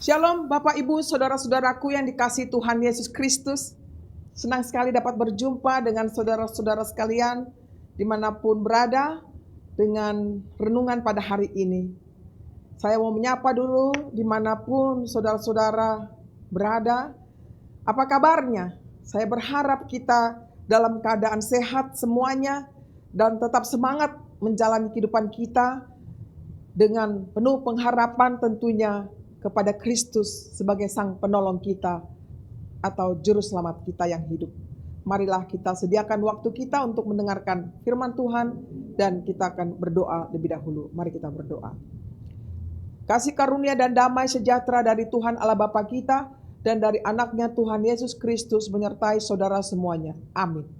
Shalom Bapak Ibu Saudara-saudaraku yang dikasihi Tuhan Yesus Kristus. Senang sekali dapat berjumpa dengan saudara-saudara sekalian dimanapun berada dengan renungan pada hari ini. Saya mau menyapa dulu dimanapun saudara-saudara berada. Apa kabarnya? Saya berharap kita dalam keadaan sehat semuanya dan tetap semangat menjalani kehidupan kita dengan penuh pengharapan tentunya kepada Kristus sebagai Sang Penolong kita atau Juru Selamat kita yang hidup. Marilah kita sediakan waktu kita untuk mendengarkan firman Tuhan dan kita akan berdoa lebih dahulu. Mari kita berdoa. Kasih karunia dan damai sejahtera dari Tuhan Allah Bapa kita dan dari anaknya Tuhan Yesus Kristus menyertai saudara semuanya. Amin.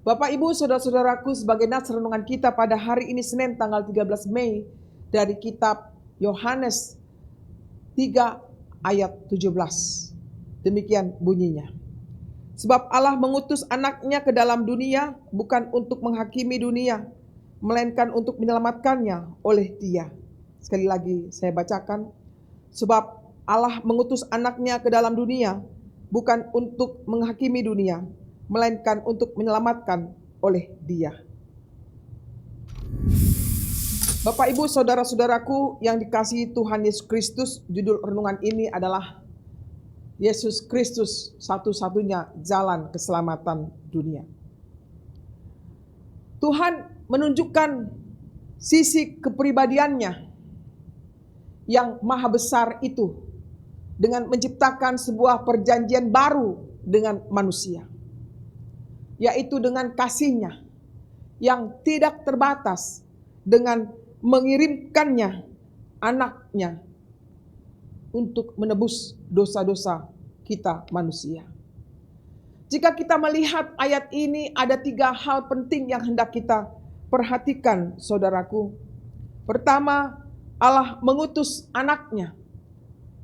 Bapak Ibu saudara-saudaraku, sebagai nats renungan kita pada hari ini Senin tanggal 13 Mei dari kitab Yohanes 3 ayat 17. Demikian bunyinya. Sebab Allah mengutus anaknya ke dalam dunia bukan untuk menghakimi dunia, melainkan untuk menyelamatkannya oleh Dia. Sekali lagi saya bacakan. Sebab Allah mengutus anaknya ke dalam dunia bukan untuk menghakimi dunia, melainkan untuk menyelamatkan oleh Dia. Bapak Ibu saudara-saudaraku yang dikasihi Tuhan Yesus Kristus, judul renungan ini adalah Yesus Kristus satu-satunya jalan keselamatan dunia. Tuhan menunjukkan sisi kepribadiannya yang maha besar itu dengan menciptakan sebuah perjanjian baru dengan manusia, yaitu dengan kasih-Nya yang tidak terbatas, dengan mengirimkannya anaknya untuk menebus dosa-dosa kita manusia. Jika kita melihat ayat ini, ada 3 hal penting yang hendak kita perhatikan, saudaraku. Pertama, Allah mengutus anaknya.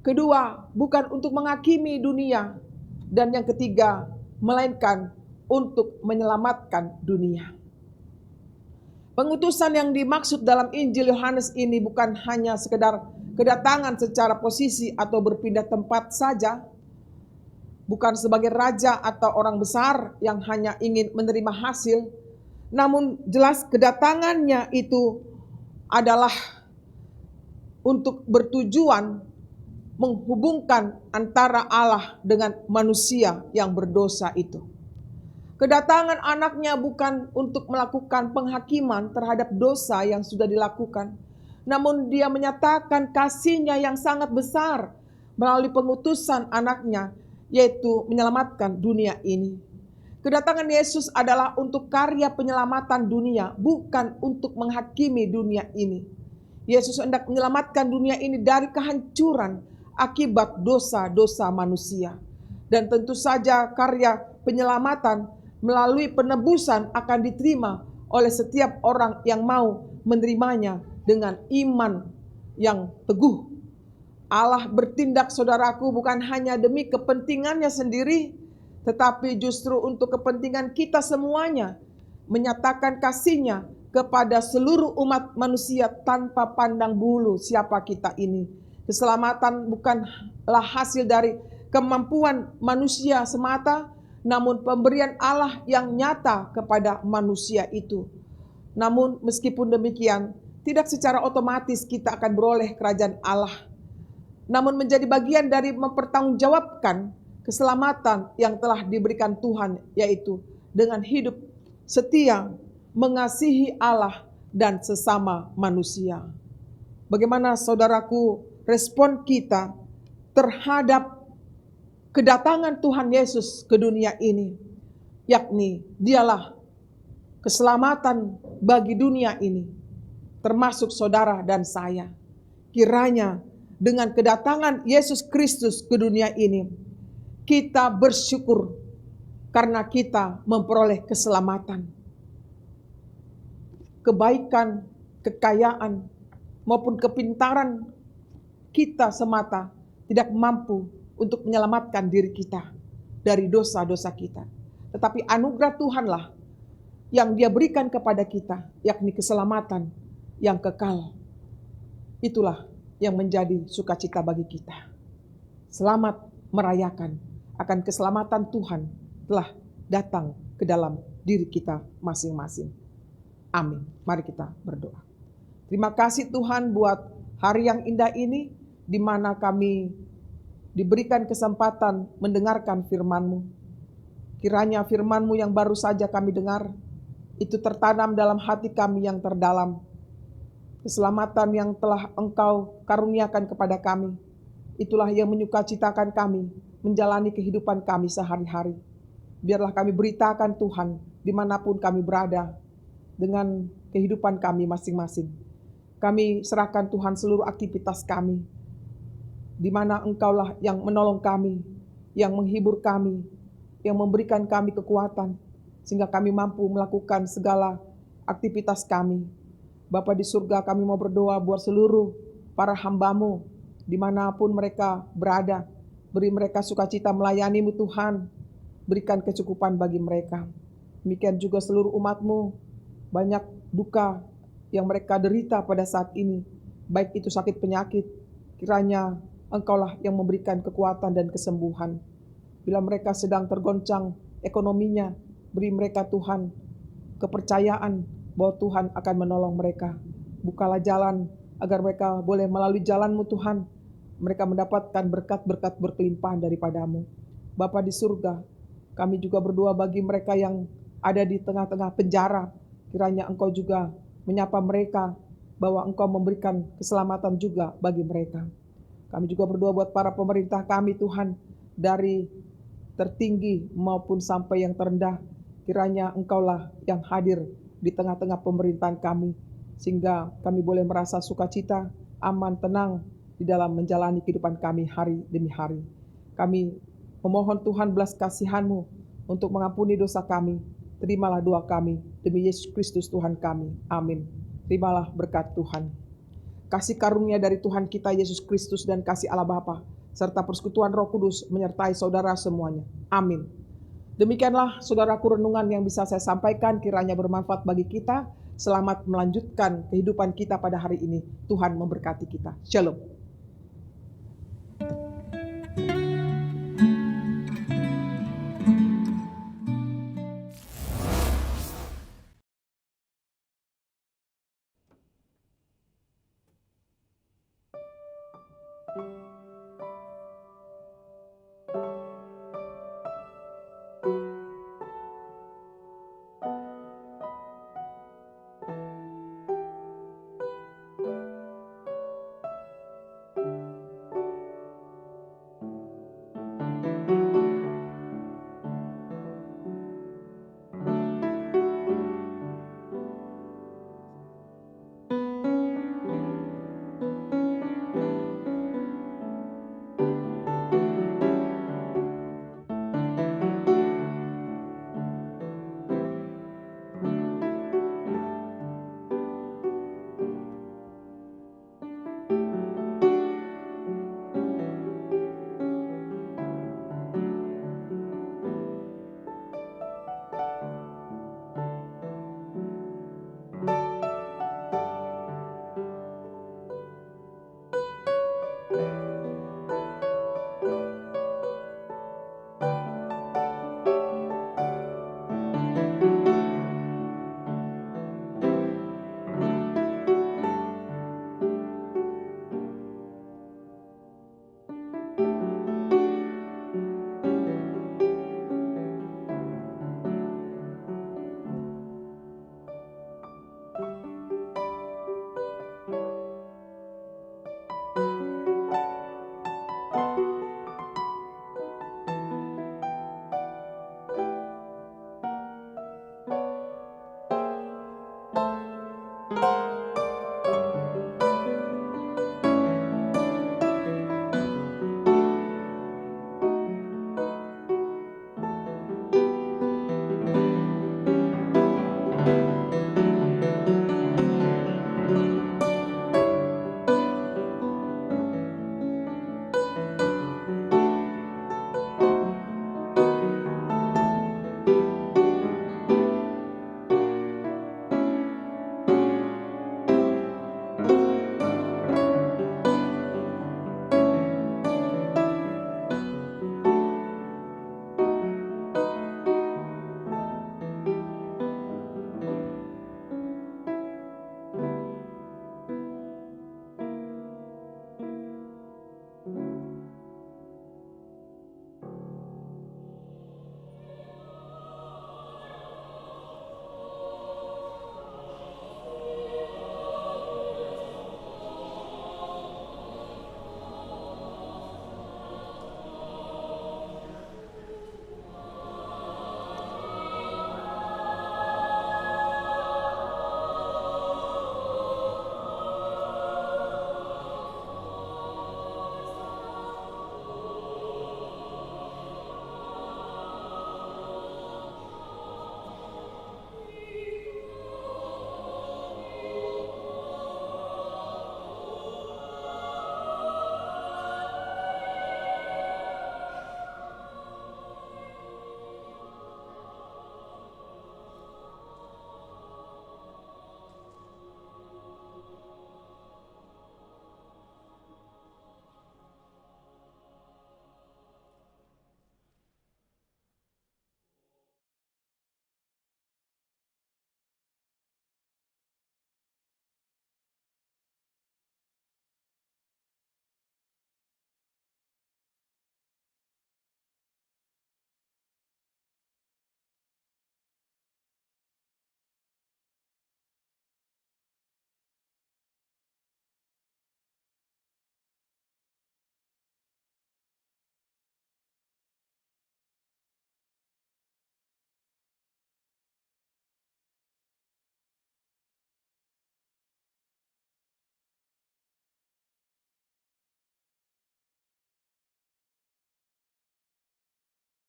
Kedua, bukan untuk menghakimi dunia. Dan yang ketiga, melainkan untuk menyelamatkan dunia. Pengutusan yang dimaksud dalam Injil Yohanes ini bukan hanya sekedar kedatangan secara posisi atau berpindah tempat saja. Bukan sebagai raja atau orang besar yang hanya ingin menerima hasil. Namun jelas kedatangannya itu adalah untuk bertujuan menghubungkan antara Allah dengan manusia yang berdosa itu. Kedatangan anaknya bukan untuk melakukan penghakiman terhadap dosa yang sudah dilakukan. Namun Dia menyatakan kasih-Nya yang sangat besar melalui pengutusan anaknya, yaitu menyelamatkan dunia ini. Kedatangan Yesus adalah untuk karya penyelamatan dunia, bukan untuk menghakimi dunia ini. Yesus hendak menyelamatkan dunia ini dari kehancuran akibat dosa-dosa manusia. Dan tentu saja karya penyelamatan melalui penebusan akan diterima oleh setiap orang yang mau menerimanya dengan iman yang teguh. Allah bertindak, saudaraku, bukan hanya demi kepentingannya sendiri, tetapi justru untuk kepentingan kita semuanya, menyatakan kasih-Nya kepada seluruh umat manusia tanpa pandang bulu siapa kita ini. Keselamatan bukanlah hasil dari kemampuan manusia semata, namun pemberian Allah yang nyata kepada manusia itu. Namun meskipun demikian, tidak secara otomatis kita akan beroleh kerajaan Allah. Namun menjadi bagian dari mempertanggungjawabkan keselamatan yang telah diberikan Tuhan, yaitu dengan hidup setia, mengasihi Allah dan sesama manusia. Bagaimana saudaraku respon kita terhadap kedatangan Tuhan Yesus ke dunia ini, yakni Dialah keselamatan bagi dunia ini, termasuk saudara dan saya. Kiranya dengan kedatangan Yesus Kristus ke dunia ini, kita bersyukur karena kita memperoleh keselamatan, kebaikan, kekayaan, maupun kepintaran kita semata tidak mampu untuk menyelamatkan diri kita dari dosa-dosa kita. Tetapi anugerah Tuhanlah yang Dia berikan kepada kita, yakni keselamatan yang kekal. Itulah yang menjadi sukacita bagi kita. selamat merayakan akan keselamatan Tuhan telah datang ke dalam diri kita masing-masing. Amin. Mari kita berdoa. Terima kasih Tuhan buat hari yang indah ini, di mana kami diberikan kesempatan mendengarkan firman-Mu. Kiranya firman-Mu yang baru saja kami dengar, itu tertanam dalam hati kami yang terdalam. Keselamatan yang telah Engkau karuniakan kepada kami, itulah yang menyukacitakan kami menjalani kehidupan kami sehari-hari. Biarlah kami beritakan Tuhan dimanapun kami berada dengan kehidupan kami masing-masing. Kami serahkan Tuhan seluruh aktivitas kami, di mana Engkaulah yang menolong kami, yang menghibur kami, yang memberikan kami kekuatan, sehingga kami mampu melakukan segala aktivitas kami. Bapa di surga, kami mau berdoa buat seluruh para hamba-Mu, dimanapun mereka berada. Beri mereka sukacita melayani-Mu Tuhan, berikan kecukupan bagi mereka. Demikian juga seluruh umat-Mu, banyak duka yang mereka derita pada saat ini, baik itu sakit penyakit, kiranya Engkaulah yang memberikan kekuatan dan kesembuhan. Bila mereka sedang tergoncang ekonominya, beri mereka Tuhan kepercayaan bahwa Tuhan akan menolong mereka. Bukalah jalan agar mereka boleh melalui jalan-Mu Tuhan, mereka mendapatkan berkat-berkat berkelimpahan daripada-Mu. Bapa di surga, kami juga berdoa bagi mereka yang ada di tengah-tengah penjara, kiranya Engkau juga menyapa mereka, bahwa Engkau memberikan keselamatan juga bagi mereka. Kami juga berdoa buat para pemerintah kami Tuhan, dari tertinggi maupun sampai yang terendah. Kiranya Engkaulah yang hadir di tengah-tengah pemerintahan kami, sehingga kami boleh merasa sukacita, aman, tenang di dalam menjalani kehidupan kami hari demi hari. Kami memohon Tuhan belas kasihan-Mu untuk mengampuni dosa kami. Terimalah doa kami demi Yesus Kristus Tuhan kami. Amin. Terimalah berkat Tuhan. Kasih karunia dari Tuhan kita Yesus Kristus dan kasih Allah Bapa serta persekutuan Roh Kudus menyertai saudara semuanya. Amin. Demikianlah saudaraku renungan yang bisa saya sampaikan, kiranya bermanfaat bagi kita. Selamat melanjutkan kehidupan kita pada hari ini. Tuhan memberkati kita. Shalom.